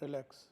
Relax.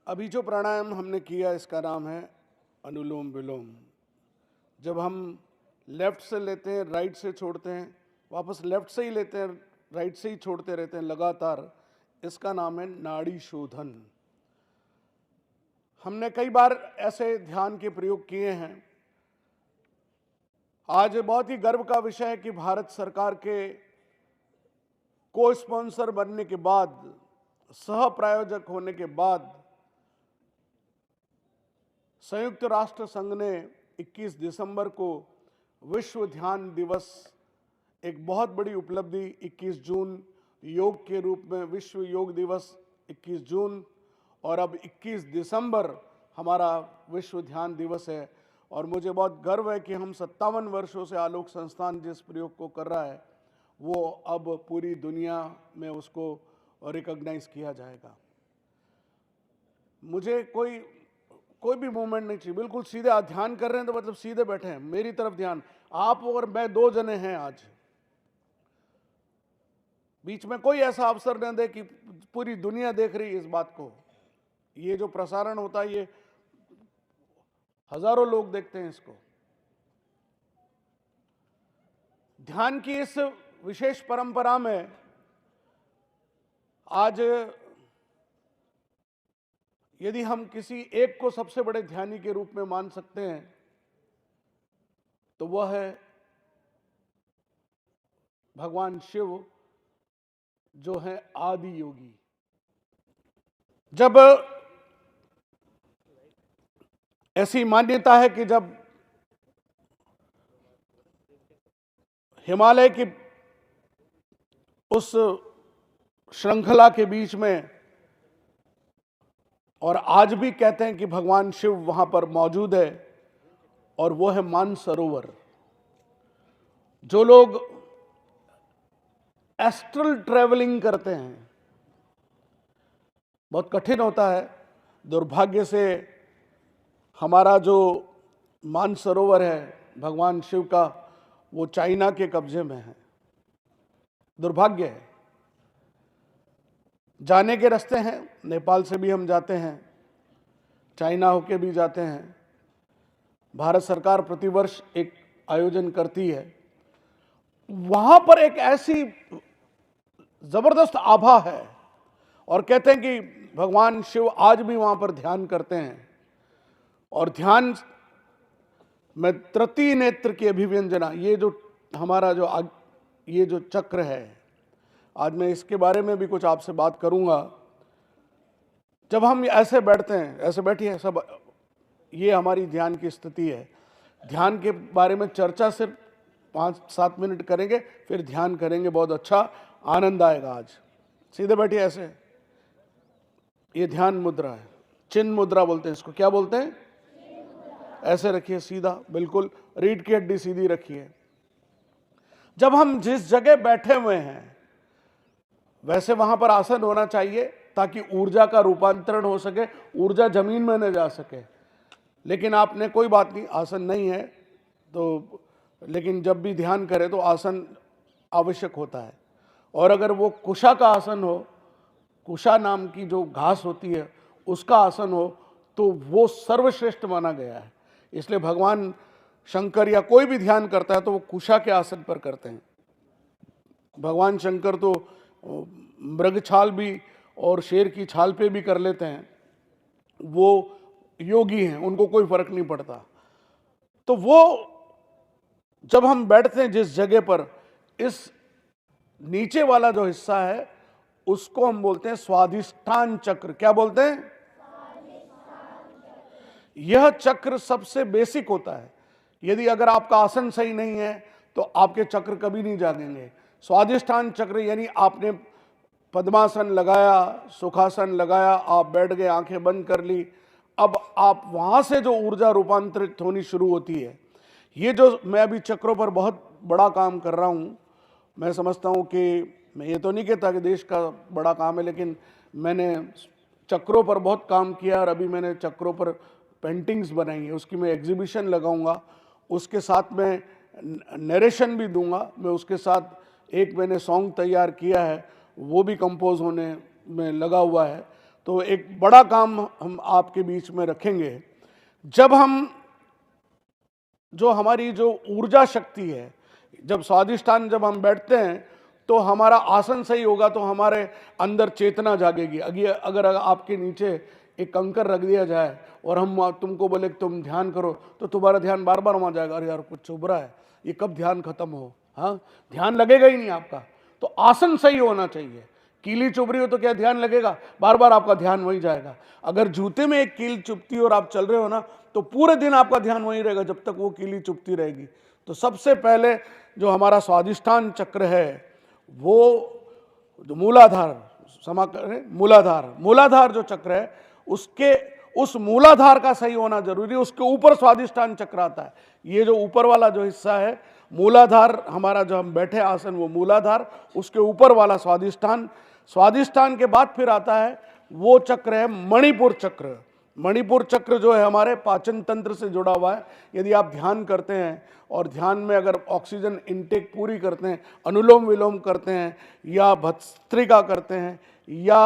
अभी जो प्राणायाम हमने किया इसका नाम है अनुलोम विलोम। जब हम लेफ्ट से लेते हैं, राइट से छोड़ते हैं, वापस लेफ्ट से ही लेते हैं, राइट से ही छोड़ते रहते हैं लगातार, इसका नाम है नाड़ी शोधन। हमने कई बार ऐसे ध्यान के प्रयोग किए हैं। आज बहुत ही गर्व का विषय है कि भारत सरकार के को स्पॉन्सर बनने के बाद, सह प्रायोजक होने के बाद, संयुक्त राष्ट्र संघ ने 21 दिसंबर को विश्व ध्यान दिवस, एक बहुत बड़ी उपलब्धि, 21 जून योग के रूप में विश्व योग दिवस 21 जून, और अब 21 दिसंबर हमारा विश्व ध्यान दिवस है। और मुझे बहुत गर्व है कि हम 57 वर्षों से आलोक संस्थान जिस प्रयोग को कर रहा है वो अब पूरी दुनिया में उसको रिकॉग्नाइज किया जाएगा। मुझे कोई भी मूवमेंट नहीं चाहिए, बिल्कुल सीधे। आप ध्यान कर रहे हैं तो मतलब सीधे बैठे हैं, मेरी तरफ ध्यान। आप और मैं 2 जने हैं आज, बीच में कोई ऐसा अवसर न दे कि पूरी दुनिया देख रही है इस बात को। ये जो प्रसारण होता है ये हजारों लोग देखते हैं इसको। ध्यान की इस विशेष परंपरा में आज यदि हम किसी एक को सबसे बड़े ध्यानी के रूप में मान सकते हैं तो वह है भगवान शिव, जो है आदि योगी। जब ऐसी मान्यता है कि जब हिमालय की उस श्रृंखला के बीच में, और आज भी कहते हैं कि भगवान शिव वहां पर मौजूद है, और वो है मानसरोवर। जो लोग एस्ट्रल ट्रैवलिंग करते हैं, बहुत कठिन होता है। दुर्भाग्य से हमारा जो मानसरोवर है भगवान शिव का, वो चाइना के कब्जे में है। दुर्भाग्य है। जाने के रास्ते हैं, नेपाल से भी हम जाते हैं, चाइना होके भी जाते हैं। भारत सरकार प्रतिवर्ष एक आयोजन करती है। वहां पर एक ऐसी जबरदस्त आभा है, और कहते हैं कि भगवान शिव आज भी वहां पर ध्यान करते हैं। और ध्यान में तृतीय नेत्र की अभिव्यंजना, ये जो हमारा ये जो चक्र है, आज मैं इसके बारे में भी कुछ आपसे बात करूंगा। जब हम ऐसे बैठते हैं, ऐसे बैठिए सब, ये हमारी ध्यान की स्थिति है। ध्यान के बारे में चर्चा सिर्फ 5-7 मिनट करेंगे, फिर ध्यान करेंगे। बहुत अच्छा आनंद आएगा आज। सीधे बैठिए ऐसे। ये ध्यान मुद्रा है, चिन्ह मुद्रा बोलते हैं इसको। क्या बोलते हैं? ऐसे रखिए सीधा, बिल्कुल रीढ़ की हड्डी सीधी रखिए। जब हम जिस जगह बैठे हुए हैं वैसे वहां पर आसन होना चाहिए, ताकि ऊर्जा का रूपांतरण हो सके, ऊर्जा जमीन में न जा सके। लेकिन आपने, कोई बात नहीं, आसन नहीं है तो, लेकिन जब भी ध्यान करें तो आसन आवश्यक होता है। और अगर वो कुशा का आसन हो, कुशा नाम की जो घास होती है उसका आसन हो, तो वो सर्वश्रेष्ठ माना गया है। इसलिए भगवान शंकर या कोई भी ध्यान करता है तो वो कुशा के आसन पर करते हैं। भगवान शंकर तो मृग छाल भी और शेर की छाल पे भी कर लेते हैं। वो योगी हैं, उनको कोई फर्क नहीं पड़ता। तो वो जब हम बैठते हैं जिस जगह पर, इस नीचे वाला जो हिस्सा है उसको हम बोलते हैं स्वाधिष्ठान चक्र। क्या बोलते हैं? यह चक्र सबसे बेसिक होता है। यदि अगर आपका आसन सही नहीं है तो आपके चक्र कभी नहीं जागेंगे। स्वाधिष्ठान चक्र यानी आपने पद्मासन लगाया, सुखासन लगाया, आप बैठ गए, आंखें बंद कर ली, अब आप वहां से जो ऊर्जा रूपांतरित होनी शुरू होती है। ये जो मैं अभी चक्रों पर बहुत बड़ा काम कर रहा हूं, मैं समझता हूं कि, मैं ये तो नहीं कहता कि देश का बड़ा काम है, लेकिन मैंने चक्रों पर बहुत काम किया, और अभी मैंने चक्रों पर पेंटिंग्स बनाई है, उसकी मैं एग्जीबिशन लगाऊंगा। उसके साथ मैं नरेशन भी दूंगा। मैं उसके साथ एक मैंने सॉन्ग तैयार किया है, वो भी कंपोज होने में लगा हुआ है। तो एक बड़ा काम हम आपके बीच में रखेंगे। जब हम जो हमारी जो ऊर्जा शक्ति है, जब स्वादिष्टान जब हम बैठते हैं तो हमारा आसन सही होगा तो हमारे अंदर चेतना जागेगी। अगर आपके नीचे एक कंकर रख दिया जाए और हम तुमको बोले कि तुम ध्यान करो तो तुम्हारा ध्यान बार बार वहाँ जाएगा, अरे यार कुछ चुभ रहा है, ये कब ध्यान खत्म हो। हाँ, ध्यान लगेगा ही नहीं आपका। तो आसन सही होना चाहिए। कीली चुभ रही हो तो क्या ध्यान लगेगा? बार बार आपका ध्यान वही जाएगा। अगर जूते में एक कील चुभती और आप चल रहे हो ना तो पूरे दिन आपका ध्यान वही रहेगा जब तक वो कीली चुभती रहेगी। तो सबसे पहले जो हमारा स्वादिष्टान चक्र है वो जो मूलाधार जो चक्र है उसके उस मूलाधार का सही होना जरूरी है। उसके ऊपर स्वादिष्टान चक्र आता है। ये जो ऊपर वाला जो हिस्सा है मूलाधार, हमारा जो हम बैठे आसन वो मूलाधार, उसके ऊपर वाला स्वादिष्टान। स्वादिष्टान के बाद फिर आता है वो चक्र है मणिपुर चक्र। मणिपुर चक्र जो है हमारे पाचन तंत्र से जुड़ा हुआ है। यदि आप ध्यान करते हैं और ध्यान में अगर ऑक्सीजन इनटेक पूरी करते हैं, अनुलोम विलोम करते हैं या भस्त्रिका करते हैं या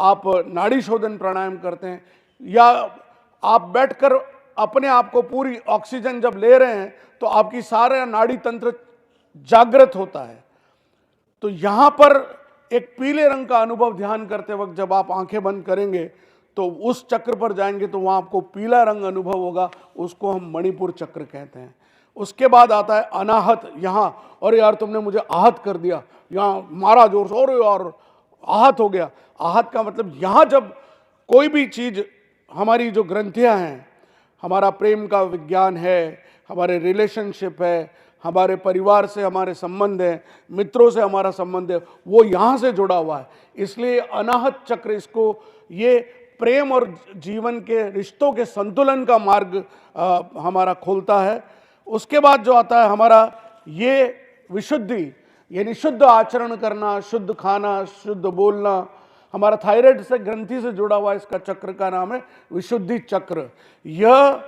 आप नाड़ी शोधन प्राणायाम करते हैं या आप बैठकर अपने आप को पूरी ऑक्सीजन जब ले रहे हैं तो आपकी सारा नाड़ी तंत्र जागृत होता है। तो यहां पर एक पीले रंग का अनुभव ध्यान करते वक्त जब आप आंखें बंद करेंगे तो उस चक्र पर जाएंगे तो वहां आपको पीला रंग अनुभव होगा, उसको हम मणिपुर चक्र कहते हैं। उसके बाद आता है अनाहत। यहाँ और यार तुमने मुझे आहत कर दिया, यहाँ मारा जोर से और यार आहत हो गया। आहत का मतलब यहाँ जब कोई भी चीज, हमारी जो ग्रंथियां हैं, हमारा प्रेम का विज्ञान है, हमारे रिलेशनशिप है, हमारे परिवार से हमारे संबंध है, मित्रों से हमारा संबंध है, वो यहाँ से जुड़ा हुआ है। इसलिए अनाहत चक्र इसको ये प्रेम और जीवन के रिश्तों के संतुलन का मार्ग हमारा खोलता है। उसके बाद जो आता है हमारा ये विशुद्धि, यानी शुद्ध आचरण करना, शुद्ध खाना, शुद्ध बोलना, हमारा थायराइड से ग्रंथि से जुड़ा हुआ इसका चक्र का नाम है विशुद्धि चक्र। यह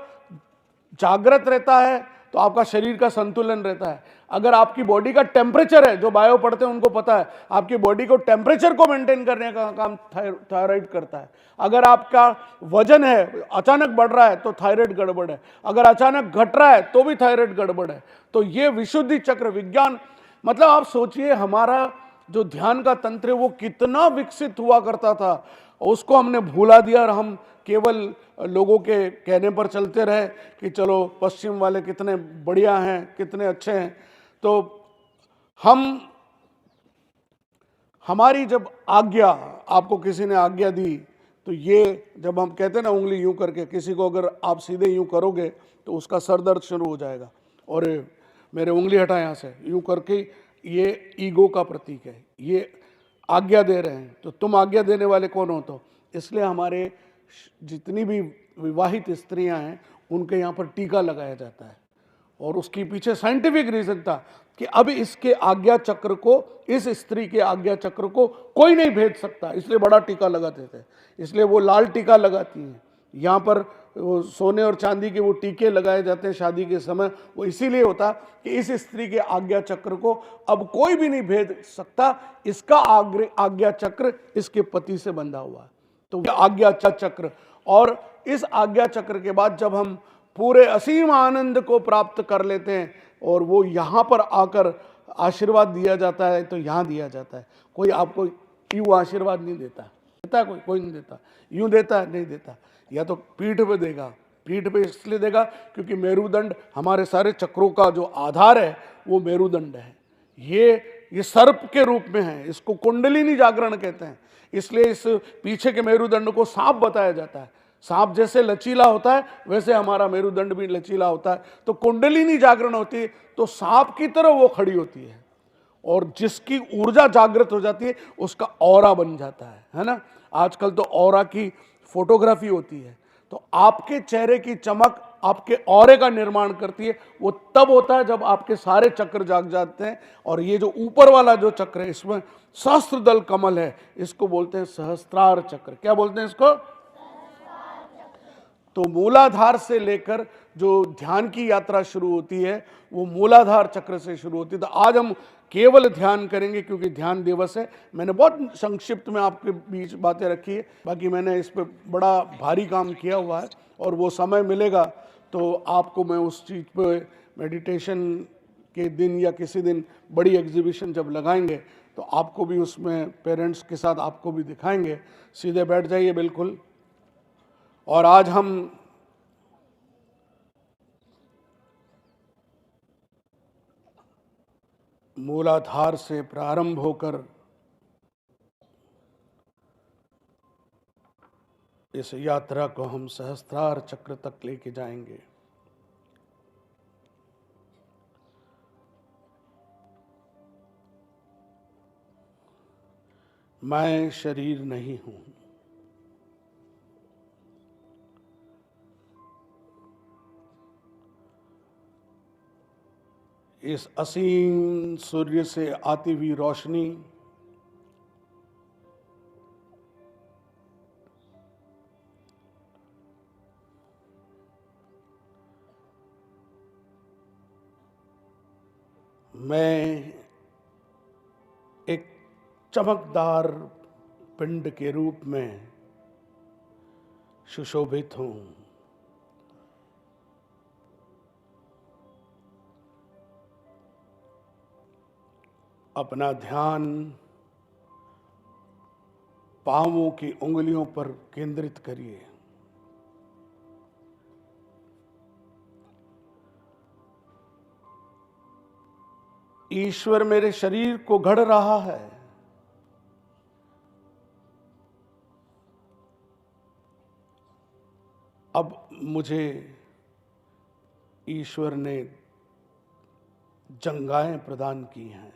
जागृत रहता है तो आपका शरीर का संतुलन रहता है। अगर आपकी बॉडी का टेम्परेचर है, जो बायो पढ़ते हैं उनको पता है, आपकी बॉडी को टेम्परेचर को मेंटेन करने का काम थायराइड करता है। अगर आपका वजन है अचानक बढ़ रहा है तो थायराइड गड़बड़ है, अगर अचानक घट रहा है तो भी थायराइड गड़बड़ है। तो ये विशुद्धि चक्र विज्ञान, मतलब आप सोचिए हमारा जो ध्यान का तंत्र है वो कितना विकसित हुआ करता था, उसको हमने भूला दिया और हम केवल लोगों के कहने पर चलते रहे कि चलो पश्चिम वाले कितने बढ़िया हैं, कितने अच्छे हैं। तो हमारी जब आज्ञा, आपको किसी ने आज्ञा दी तो ये जब हम कहते हैं ना उंगली यूं करके, किसी को अगर आप सीधे यूं करोगे तो उसका सर दर्द शुरू हो जाएगा, और मेरे उंगली हटा यहाँ से, यूं करके, ये ईगो का प्रतीक है, ये आज्ञा दे रहे हैं। तो तुम आज्ञा देने वाले कौन हो? तो इसलिए हमारे जितनी भी विवाहित स्त्रियां हैं उनके यहाँ पर टीका लगाया जाता है, और उसके पीछे साइंटिफिक रीजन था कि अब इसके आज्ञा चक्र को, इस स्त्री के आज्ञा चक्र को कोई नहीं भेद सकता, इसलिए बड़ा टीका लगाते थे। इसलिए वो लाल टीका लगाती हैं। यहाँ पर वो सोने और चांदी के वो टीके लगाए जाते हैं शादी के समय, वो इसीलिए होता कि इस स्त्री के आज्ञा चक्र को अब कोई भी नहीं भेद सकता, इसका आज्ञा चक्र इसके पति से बंधा हुआ है। तो आज्ञा चक्र, और इस आज्ञा चक्र के बाद जब हम पूरे असीम आनंद को प्राप्त कर लेते हैं और वो यहाँ पर आकर आशीर्वाद दिया जाता है, तो यहाँ दिया जाता है। कोई आपको यूँ आशीर्वाद नहीं देता, देता है कोई नहीं देता, यूँ देता है नहीं देता, या तो पीठ पे देगा। पीठ पे इसलिए देगा क्योंकि मेरुदंड, हमारे सारे चक्रों का जो आधार है वो मेरुदंड है। ये सर्प के रूप में है, इसको कुंडलिनी जागरण कहते हैं। इसलिए इस पीछे के मेरुदंड को सांप बताया जाता है। सांप जैसे लचीला होता है वैसे हमारा मेरुदंड भी लचीला होता है। तो कुंडलिनी जागरण होती है तो सांप की तरह वो खड़ी होती है, और जिसकी ऊर्जा जागृत हो जाती है उसका ऑरा बन जाता है ना। आजकल तो ऑरा की फोटोग्राफी होती है, तो आपके चेहरे की चमक आपके ऑरे का निर्माण करती है। वो तब होता है जब आपके सारे चक्र जाग जाते हैं। और ये जो ऊपर वाला जो चक्र है इसमें सहस्त्रदल कमल है, इसको बोलते हैं सहस्त्रार चक्र। क्या बोलते हैं इसको? तो मूलाधार से लेकर जो ध्यान की यात्रा शुरू होती है वो मूलाधार चक्र से शुरू होती है। तो आज हम केवल ध्यान करेंगे, क्योंकि ध्यान दिवस है। मैंने बहुत संक्षिप्त में आपके बीच बातें रखी है, बाकी मैंने इस पे बड़ा भारी काम किया हुआ है, और वो समय मिलेगा तो आपको मैं उस चीज़ पे मेडिटेशन के दिन या किसी दिन बड़ी एग्जीबिशन जब लगाएंगे तो आपको भी उसमें पेरेंट्स के साथ आपको भी दिखाएंगे। सीधे बैठ जाइए बिल्कुल। और आज हम मूलाधार से प्रारंभ होकर इस यात्रा को हम सहस्त्रार चक्र तक लेके जाएंगे। मैं शरीर नहीं हूं। इस असीम सूर्य से आती हुई रोशनी मैं एक चमकदार पिंड के रूप में सुशोभित हूं। अपना ध्यान पांवों की उंगलियों पर केंद्रित करिए। ईश्वर मेरे शरीर को गढ़ रहा है। अब मुझे ईश्वर ने जंगाएं प्रदान की हैं।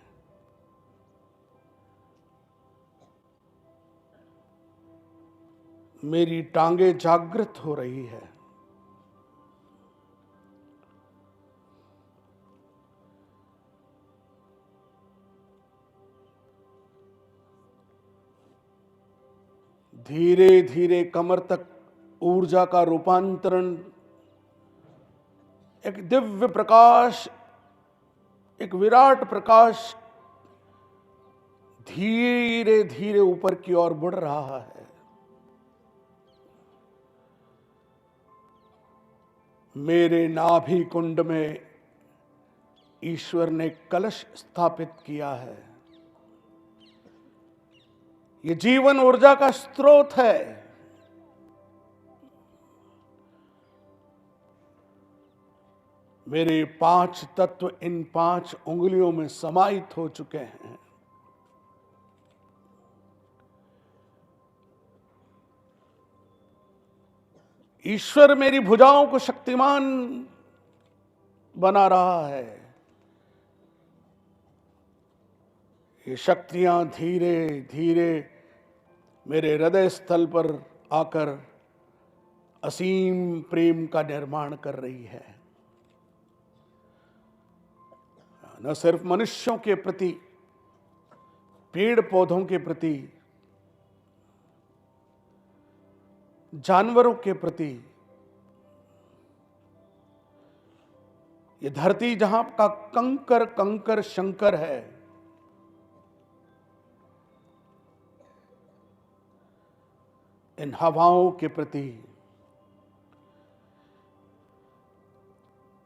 मेरी टांगे जागृत हो रही है। धीरे धीरे कमर तक ऊर्जा का रूपांतरण एक दिव्य प्रकाश, एक विराट प्रकाश धीरे धीरे ऊपर की ओर बढ़ रहा है। मेरे नाभि कुंड में ईश्वर ने कलश स्थापित किया है। ये जीवन ऊर्जा का स्रोत है। मेरे 5 तत्व इन 5 उंगलियों में समाहित हो चुके हैं। ईश्वर मेरी भुजाओं को शक्तिमान बना रहा है। ये शक्तियां धीरे धीरे मेरे हृदय स्थल पर आकर असीम प्रेम का निर्माण कर रही है। न सिर्फ मनुष्यों के प्रति, पेड़ पौधों के प्रति, जानवरों के प्रति, ये धरती जहां का कंकर कंकर शंकर है, इन हवाओं के प्रति,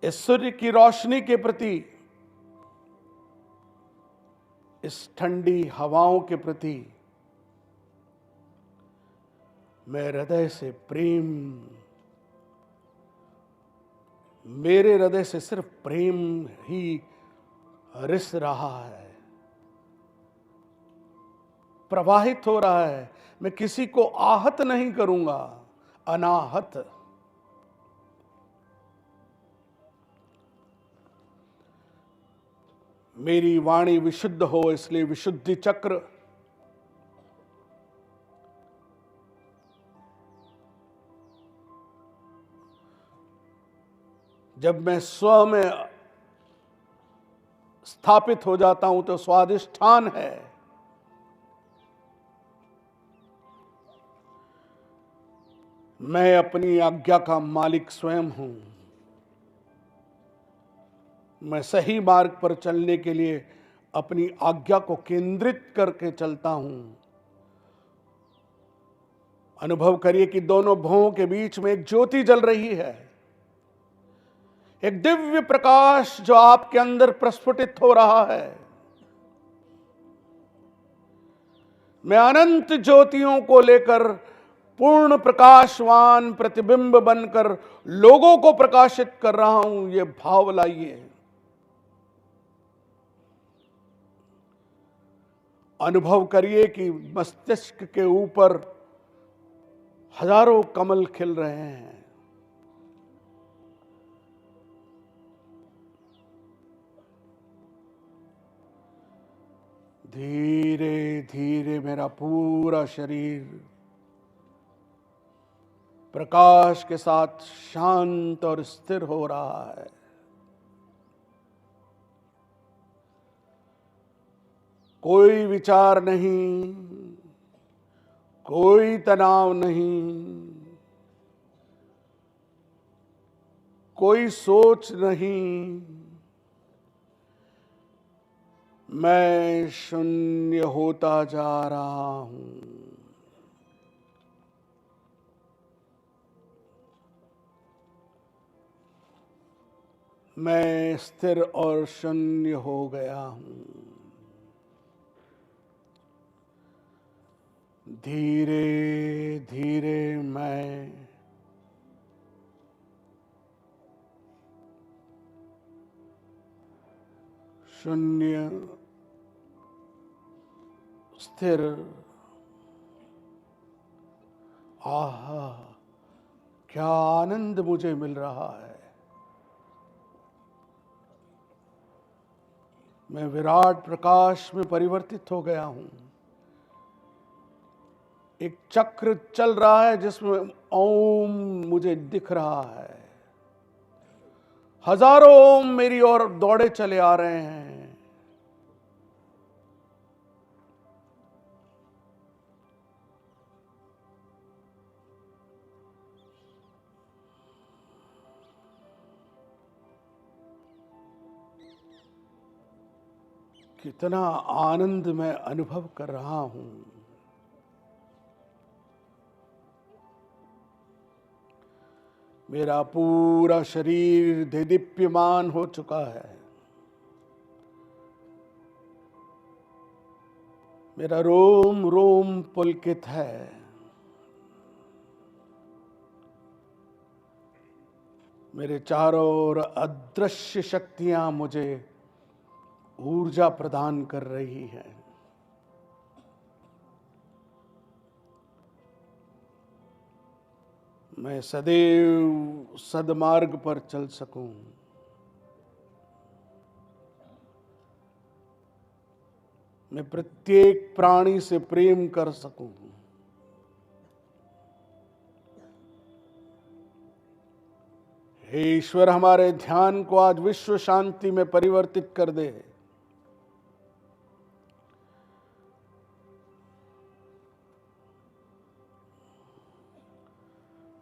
इस सूर्य की रोशनी के प्रति, इस ठंडी हवाओं के प्रति मैं हृदय से प्रेम, मेरे हृदय से सिर्फ प्रेम ही रिस रहा है, प्रवाहित हो रहा है। मैं किसी को आहत नहीं करूंगा, अनाहत। मेरी वाणी विशुद्ध हो, इसलिए विशुद्धि चक्र जब मैं स्व में स्थापित हो जाता हूं तो स्वादिष्ठान है। मैं अपनी आज्ञा का मालिक स्वयं हूं। मैं सही मार्ग पर चलने के लिए अपनी आज्ञा को केंद्रित करके चलता हूं। अनुभव करिए कि दोनों भवों के बीच में एक ज्योति जल रही है, एक दिव्य प्रकाश जो आपके अंदर प्रस्फुटित हो रहा है। मैं अनंत ज्योतियों को लेकर पूर्ण प्रकाशवान प्रतिबिंब बनकर लोगों को प्रकाशित कर रहा हूं। यह भाव लाइए। अनुभव करिए कि मस्तिष्क के ऊपर हजारों कमल खिल रहे हैं। धीरे धीरे मेरा पूरा शरीर प्रकाश के साथ शांत और स्थिर हो रहा है। कोई विचार नहीं, कोई तनाव नहीं, कोई सोच नहीं। मैं शून्य होता जा रहा हूं। मैं स्थिर और शून्य हो गया हूं। धीरे धीरे मैं शून्य, स्थिर, आहा क्या आनंद मुझे मिल रहा है। मैं विराट प्रकाश में परिवर्तित हो गया हूं। एक चक्र चल रहा है जिसमें ओम मुझे दिख रहा है। हजारों ओम मेरी ओर दौड़े चले आ रहे हैं। कितना आनंद मैं अनुभव कर रहा हूं। मेरा पूरा शरीर देदीप्यमान हो चुका है। मेरा रोम रोम पुलकित है। मेरे चारों ओर अदृश्य शक्तियां मुझे ऊर्जा प्रदान कर रही है। मैं सदैव सदमार्ग पर चल सकूं। मैं प्रत्येक प्राणी से प्रेम कर सकूं। हे ईश्वर, हमारे ध्यान को आज विश्व शांति में परिवर्तित कर दे।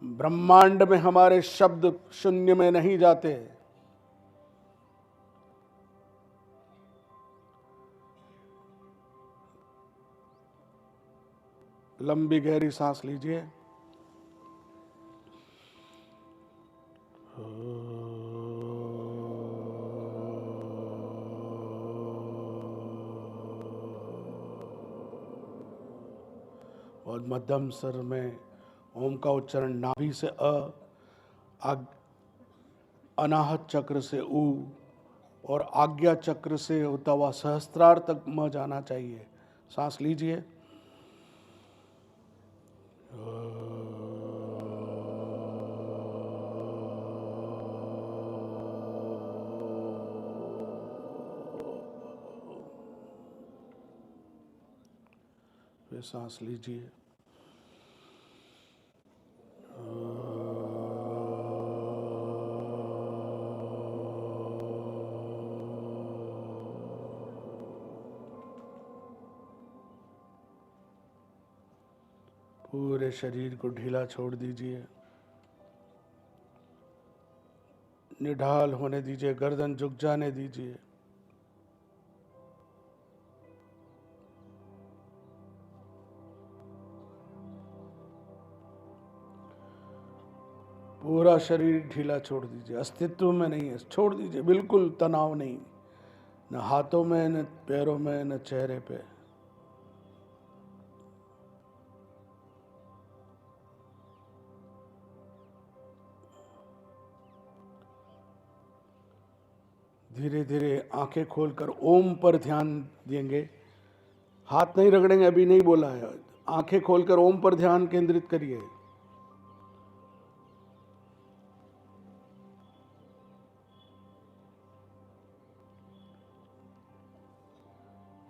ब्रह्मांड में हमारे शब्द शून्य में नहीं जाते। लंबी गहरी सांस लीजिए। और मध्यम स्वर में ओम का उच्चारण नाभि से अनाहत चक्र से ऊ और आज्ञा चक्र से होता हुआ सहस्त्रार तक म जाना चाहिए। सांस लीजिए। फिर सांस लीजिए। पूरे शरीर को ढीला छोड़ दीजिए। निढाल होने दीजिए। गर्दन झुक जाने दीजिए। पूरा शरीर ढीला छोड़ दीजिए, अस्तित्व में नहीं है, छोड़ दीजिए, बिल्कुल तनाव नहीं, न हाथों में, न पैरों में, न चेहरे पे। धीरे धीरे आंखें खोलकर ओम पर ध्यान देंगे। हाथ नहीं रगड़ेंगे, अभी नहीं बोला है। आंखें खोलकर ओम पर ध्यान केंद्रित करिए।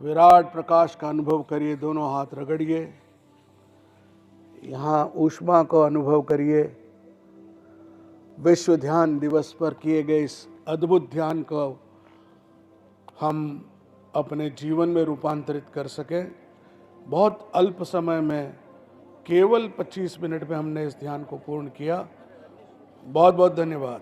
विराट प्रकाश का अनुभव करिए, दोनों हाथ रगड़िए, यहाँ ऊष्मा को अनुभव करिए। विश्व ध्यान दिवस पर किए गए इस अद्भुत ध्यान को हम अपने जीवन में रूपांतरित कर सकें। बहुत अल्प समय में, केवल 25 मिनट में हमने इस ध्यान को पूर्ण किया। बहुत बहुत धन्यवाद।